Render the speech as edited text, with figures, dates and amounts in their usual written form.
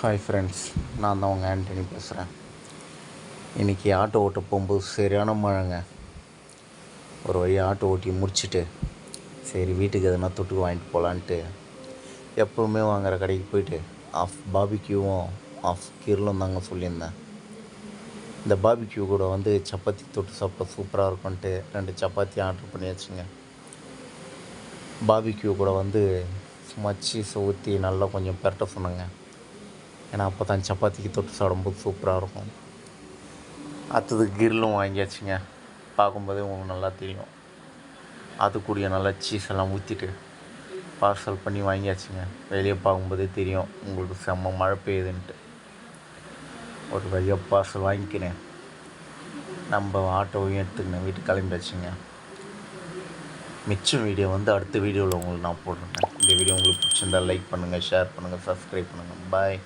Hi friends, நான் தான் உங்கள் ஆண்டனி பேசுகிறேன். இன்றைக்கி ஆட்டோ ஓட்ட போகும்போது சரியான மழைங்க. ஒரு வழி ஆட்டோ ஓட்டி முடிச்சுட்டு சரி வீட்டுக்கு எதுனா தொட்டுக்கு வாங்கிட்டு போகலான்ட்டு எப்போவுமே வாங்குகிற கடைக்கு போயிட்டு ஆஃப் பாபிக்யூவும் ஆஃப் கிர்லும் தாங்க சொல்லியிருந்தேன். இந்த பாபிக்யூ கூட சப்பாத்தி தொட்டு சாப்பிட சூப்பராக இருக்கும்ன்ட்டு 2 சப்பாத்தி ஆர்டர் பண்ணியாச்சுங்க. பாபிக்யூ கூட சும்மா சீஸை ஊற்றி நல்லா கொஞ்சம் பெரட்ட சொன்னேங்க. ஏன்னா அப்போ தான் சப்பாத்திக்கு தொட்டு சாப்பிடும்போது சூப்பராக இருக்கும். அடுத்தது கிரில்லும் வாங்கியாச்சுங்க. பார்க்கும்போதே உங்களுக்கு நல்லா தெரியும். அது கூடிய நல்லா சீஸ் எல்லாம் ஊற்றிட்டு பார்சல் பண்ணி வாங்கியாச்சுங்க. வெளியே பார்க்கும்போதே தெரியும் உங்களுக்கு செம்ம மழை பெய்யுதுன்ட்டு. ஒரு வழியாக பார்சல் வாங்கிக்கினேன். நம்ம ஆட்டோவையும் எடுத்துக்கினேன், வீட்டுக்கு கிளம்பியாச்சுங்க. மிச்சம் வீடியோ அடுத்த வீடியோவில் உங்களுக்கு நான் போடுறேன். இந்த வீடியோ உங்களுக்கு பிடிச்சிருந்தால் லைக் பண்ணுங்கள், ஷேர் பண்ணுங்கள், சப்ஸ்கிரைப் பண்ணுங்கள். பாய்.